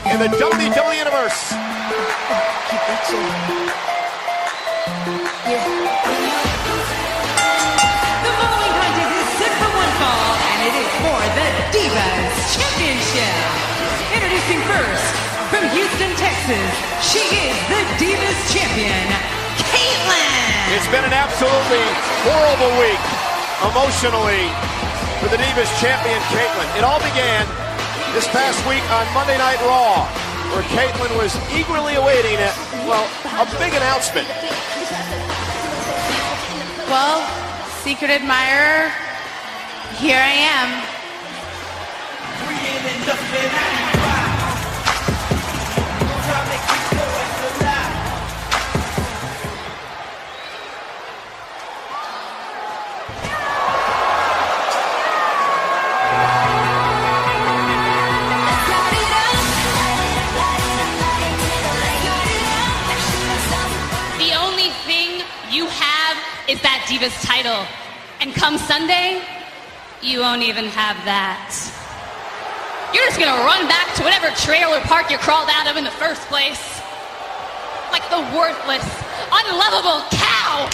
in the WWE Universe. The following contest is set for one fall, and it is for the Divas Championship. Introducing first, from Houston, Texas, she is the Divas Champion, Kaitlyn. It's been an absolutely horrible week, emotionally, for the Divas Champion, Kaitlyn. It all began this past week on Monday Night Raw, where Kaitlyn was eagerly awaiting a big announcement. Well, secret admirer, here I am. The only thing you have is that Divas title. And come Sunday, you won't even have that. You're just gonna run back to whatever trailer park you crawled out of in the first place. Like the worthless, unlovable cow.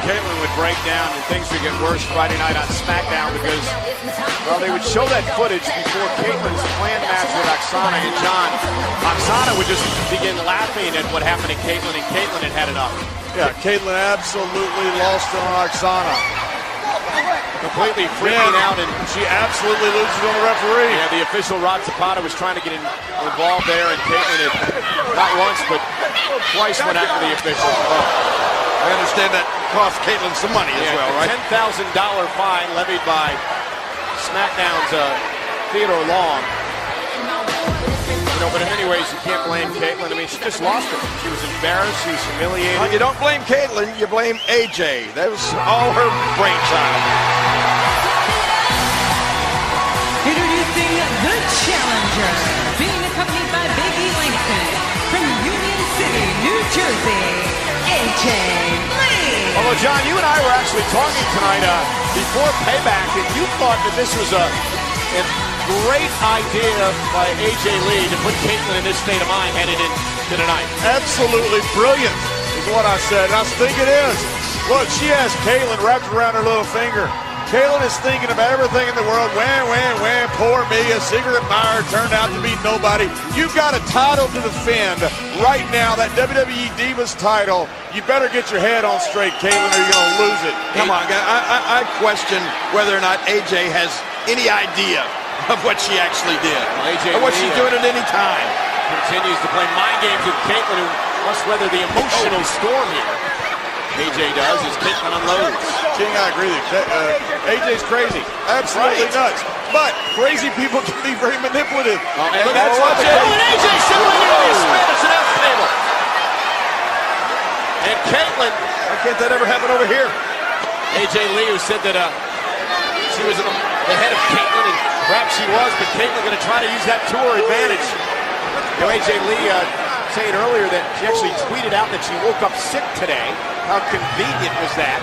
Kaitlyn would break down and things would get worse Friday night on SmackDown because, well, they would show that footage before Kaitlyn's planned match with Oksana and John. Oksana would just begin laughing at what happened to Kaitlyn, and Kaitlyn had had enough. Yeah, Kaitlyn absolutely lost it on Oksana. Completely freaking out, and she absolutely loses on the referee. Yeah, the official Rod Zapata was trying to get involved there, and Kaitlyn had not once but twice went after the official. I understand that cost Kaitlyn some money as well, right? $10,000 fine levied by SmackDown's Theodore Long. You know, but in many ways, you can't blame Kaitlyn. I mean, she just lost it. She was embarrassed. She was humiliated. Well, you don't blame Kaitlyn. You blame AJ. That was all her brainchild. Introducing the challenger, being accompanied by Big E Langston, from Union City, New Jersey, AJ Lee. Although, John, you and I were actually talking tonight before Payback, and you thought that this was a great idea by AJ Lee to put Kaitlyn in this state of mind headed into tonight. Absolutely brilliant is what I said. And I think it is. Look, she has Kaitlyn wrapped around her little finger. Kaitlyn is thinking of everything in the world. Wham, poor me, a secret admirer turned out to be nobody. You've got a title to defend right now, that WWE Divas title. You better get your head on straight, Kaitlyn, or you're going to lose it. Come on, I question whether or not AJ has any idea of what she actually did, AJ or what she's doing at any time. Continues to play mind games with Kaitlyn, who must weather the emotional storm here. AJ does as Kaitlyn unloads. King, I agree with you. AJ's crazy. Absolutely nuts. But crazy people can be very manipulative. And look at what AJ simply nearly smashed an out table. And Kaitlyn, why can't that ever happen over here? AJ Lee, who said that she was the head of Kaitlyn, and perhaps she was, but Kaitlyn going to try to use that to her advantage. You know, AJ Lee saying earlier that she actually tweeted out that she woke up sick today. How convenient was that?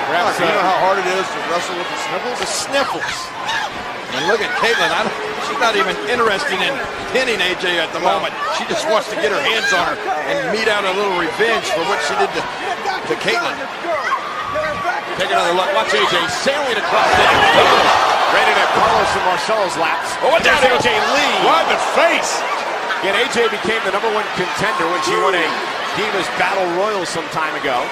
Perhaps, you know how hard it is to wrestle with the sniffles? The sniffles. And look at Kaitlyn. She's not even interested in pinning AJ at the moment. She just wants to get her hands on her and mete out a little revenge for what she did to Kaitlyn. Take another look. Watch AJ sailing across the ready to Carlos and Marcelo's laps. Oh, what down AJ Lee? Right in the face. And AJ became the #1 contender when she won a Divas Battle Royal some time ago.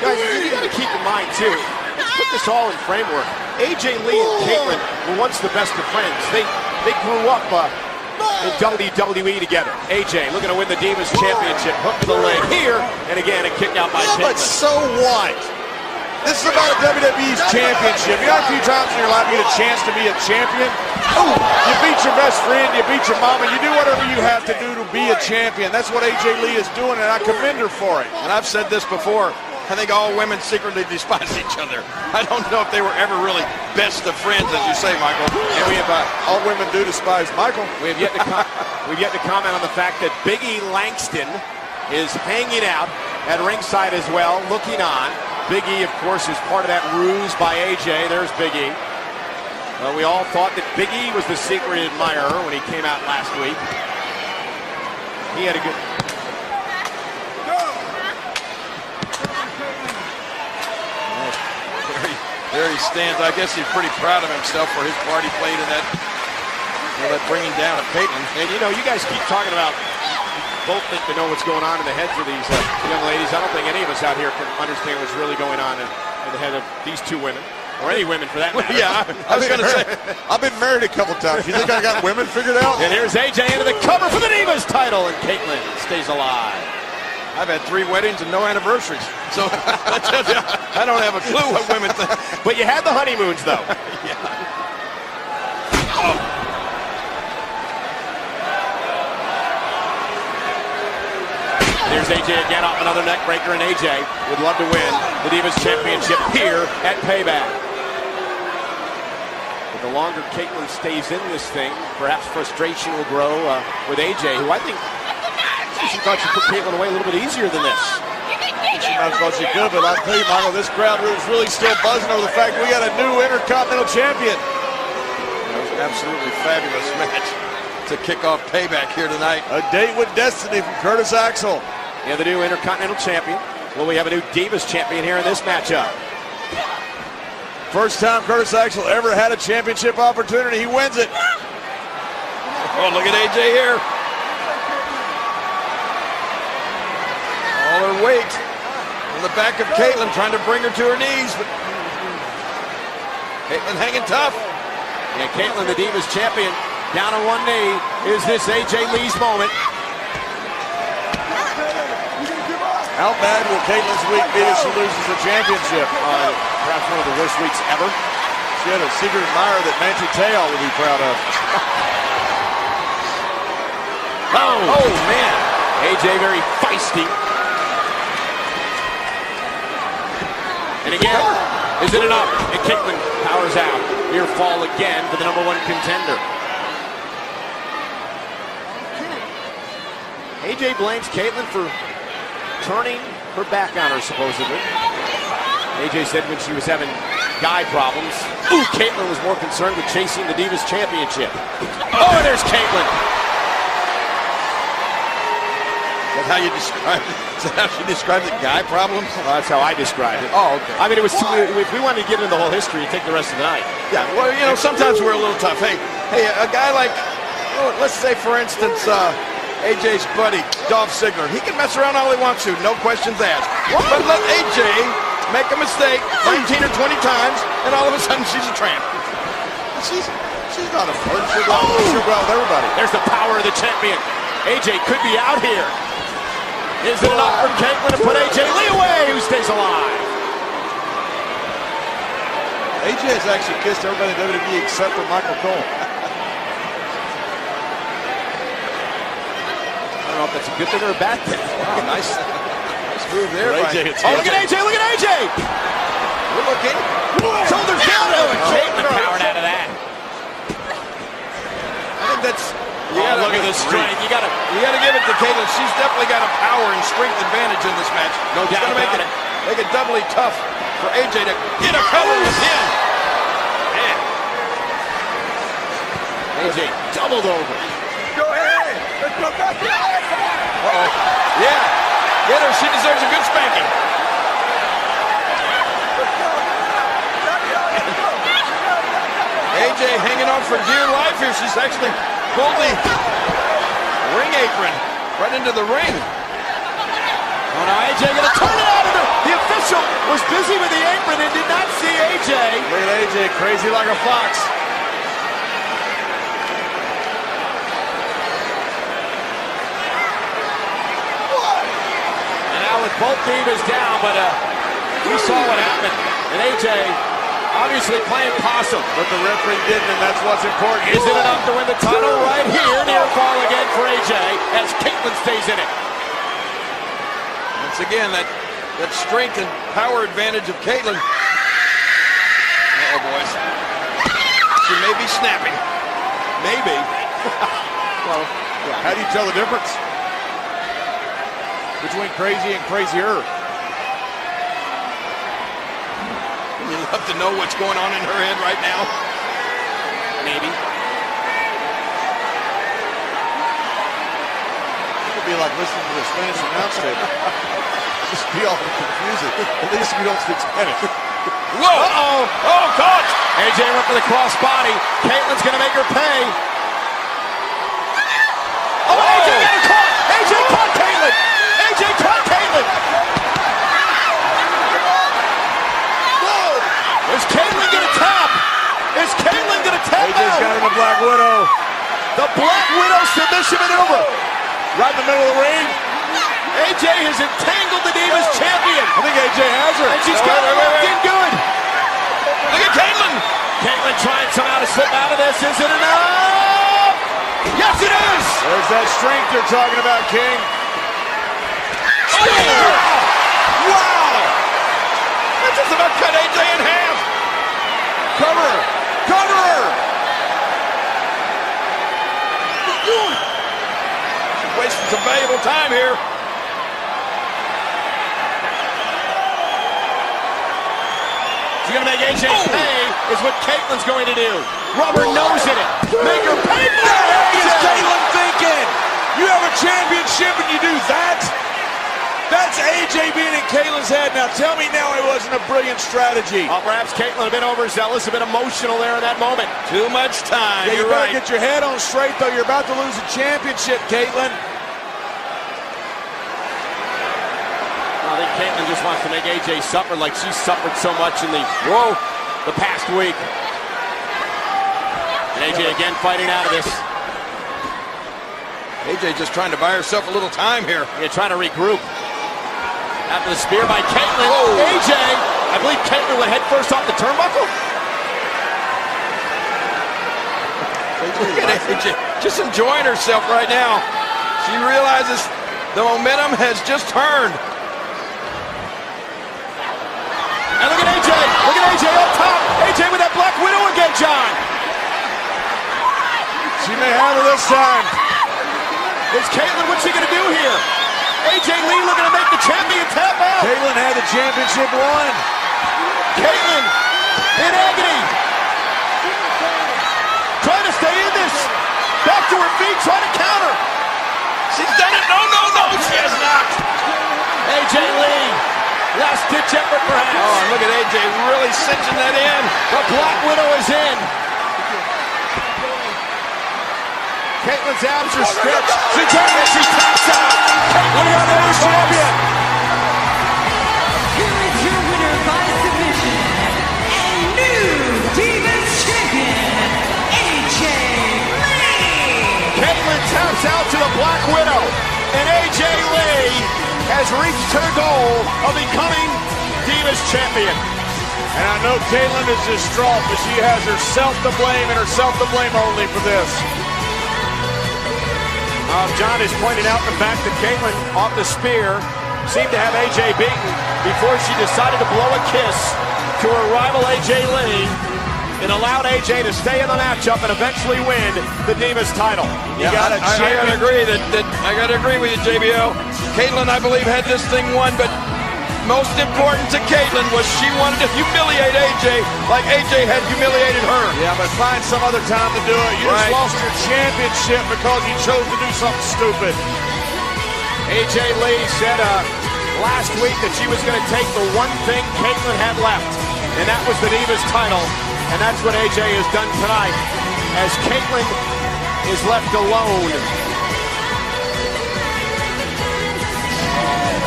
Guys, you got to keep in mind, too, let's put this all in framework. AJ Lee and Kaitlyn were once the best of friends. They grew up in WWE together. AJ looking to win the Divas Championship. Hook to the leg here, and again, a kick out by Kaitlyn. But so what? This is about WWE's championship. You know, a few times in your life you get a chance to be a champion. Oh, you beat your best friend, you beat your mama, you do whatever you have to do to be a champion. That's what AJ Lee is doing, and I commend her for it. And I've said this before. I think all women secretly despise each other. I don't know if they were ever really best of friends, as you say, Michael. And we have all women do despise Michael. We have yet to comment on the fact that Big E Langston is hanging out at ringside as well, looking on. Big E, of course, is part of that ruse by AJ. There's Big E. We all thought that Big E was the secret admirer when he came out last week. He had a good... There he stands. I guess he's pretty proud of himself for his part he played in that, that bringing down of Caitlyn. And you know, you guys keep talking about, both think to know what's going on in the heads of these young ladies. I don't think any of us out here can understand what's really going on in the head of these two women, or any women for that matter. Yeah, I was going to say, I've been married a couple times. You think I got women figured out? And here's AJ into the cover for the Divas title, and Caitlyn stays alive. I've had 3 weddings and no anniversaries, so I don't have a clue what women think. But you had the honeymoons, though. Yeah. There's AJ again off another neck breaker, and AJ would love to win the Divas Championship here at Payback. But the longer Caitlyn stays in this thing, perhaps frustration will grow with AJ, who I think she thought she put Caitlyn away a little bit easier than this. She might as well she could, but I'll tell you, Michael, this crowd is really still buzzing over the fact we got a new Intercontinental Champion. That was an absolutely fabulous match to kick off Payback here tonight. A date with destiny from Curtis Axel. Yeah, the new Intercontinental Champion. Well, we have a new Divas Champion here in this matchup. First time Curtis Axel ever had a championship opportunity. He wins it. Oh, look at AJ here. All her weight on the back of Caitlyn, trying to bring her to her knees. But Caitlyn hanging tough. Yeah, Caitlyn, the Divas Champion, down on one knee. Is this AJ Lee's moment? How bad will Caitlyn's week be if she loses the championship? Perhaps one of the worst weeks ever. She had a secret admirer that Manti Te'o would be proud of. Oh man. AJ very feisty. And again, is it enough? And Caitlyn powers out. Near fall again for the #1 contender. AJ blames Caitlyn for turning her back on her, supposedly. AJ said when she was having guy problems, Caitlyn was more concerned with chasing the Divas Championship. Oh, and there's Caitlyn. That's how you describe it? Is that how she described the guy problems? Well, that's how I described it. Oh, okay. I mean, it was too, if we wanted to get into the whole history, it'd take the rest of the night. Yeah, well, you know, sometimes we're a little tough. Hey, a guy like, let's say, for instance, AJ's buddy, Dolph Ziggler. He can mess around all he wants to, no questions asked. What? But let AJ make a mistake 19 or 20 times, and all of a sudden she's a tramp. She's not a flirt. She'll go out with everybody. There's the power of the champion. AJ could be out here. Is it enough for Caitlyn to put AJ Lee away, who stays alive? AJ has actually kissed everybody in WWE except for Michael Cole. I don't know if that's a good thing or a bad thing. Wow, nice move there. AJ, oh, look at AJ, look at AJ! We're looking. Shoulders down, and Caitlyn powered out of that. I think that's... look at the strength. You gotta give it to Caitlyn. She's definitely got a power and strength advantage in this match. No doubt about it. Make it doubly tough for AJ to get a cover and pin. Man. AJ doubled over. Go ahead. Let's go back. Uh-oh. Yeah. Get her. She deserves a good spanking. AJ hanging on for dear life here. She's actually pulled the ring apron right into the ring. Oh, now AJ gonna turn it out of her. The official was busy with the apron and did not see AJ. Look at AJ, crazy like a fox. And now with both divas down, but we saw what happened. And AJ obviously playing possum. But the referee didn't, and that's what's important. Is it enough to win the title right here? Near fall again for AJ as Caitlyn stays in it. Once again, that strength and power advantage of Caitlyn. Oh, boys. She may be snapping. Maybe. Well, yeah. How do you tell the difference? between crazy and crazier. You love to know what's going on in her head right now. Maybe. It could be like listening to the Spanish announce table. Just be all confusing. At least we don't speak Spanish. Whoa! Uh-oh! Oh, caught! AJ went for the cross body. Caitlin's going to make her pay. Oh, AJ got her caught! AJ caught Caitlin! AJ caught Caitlin! Whoa! Is Caitlin going to tap? Is Caitlin going to tap AJ's out? got him a Black Widow. The Black Widow submission maneuver. Right in the middle of the ring. AJ has entangled the Divas champion. I think AJ has her. And she's got her locked in good. Look at Caitlin! Caitlin trying somehow to slip out of this. Is it enough? Yes, it is! There's that strength you're talking about, King. Wow! That just about cut AJ in half. Cover her. Cover her. She's wasting some valuable time here. She's going to make AJ pay is what Caitlin's going to do. Rubber nose in it. Make her pay for it. What is Caitlin thinking? You have a championship and you do that? That's AJ being in Caitlin's head. Now tell me now it wasn't a brilliant strategy. Perhaps Caitlin a bit overzealous, a bit emotional there in that moment. Too much time. Yeah, you You're better right. get your head on straight, though. You're about to lose a championship, Caitlin. I think Caitlin just wants to make AJ suffer like she's suffered so much in the past week. And AJ again fighting out of this. AJ just trying to buy herself a little time here. Yeah, trying to regroup. After the spear by Caitlin. AJ, I believe Caitlin went head first off the turnbuckle. Look at AJ, just enjoying herself right now. She realizes the momentum has just turned. And look at AJ. Look at AJ up top. AJ with that Black Widow again, John. She may have her this time. It's Caitlin. What's she going to do here? AJ Lee looking to make the champion tap out. Caitlin had the championship won. Caitlin in agony. Trying to stay in this. Back to her feet, trying to counter. She's done it. No, no, no, she has not. AJ Lee. Last ditch effort, perhaps. Oh, and look at AJ really cinching that in. The Black Widow is in. Caitlin's abs are stretched. She taps out. Caitlin is the new champion. Here is your winner by submission and new Divas champion, AJ Lee. Caitlin taps out to the Black Widow. And AJ Lee has reached her goal of becoming Divas champion. And I know Caitlin is distraught, but she has herself to blame and herself to blame only for this. John is pointing out the fact that Caitlin, off the spear, seemed to have AJ beaten before she decided to blow a kiss to her rival AJ Lee. It allowed AJ to stay in the matchup and eventually win the Divas title. I gotta agree I gotta agree with you, JBL. Caitlin, I believe, had this thing won, but most important to Caitlin was she wanted to humiliate AJ like AJ had humiliated her. Yeah, but find some other time to do it. You just lost your championship because you chose to do something stupid. AJ Lee said last week that she was going to take the one thing Caitlin had left, and that was the Divas title. And that's what AJ has done tonight, as Caitlin is left alone.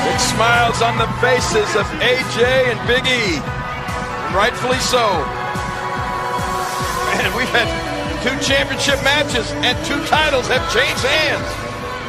Big smiles on the faces of AJ and Big E, and rightfully so. And we've had 2 championship matches, and 2 titles have changed hands.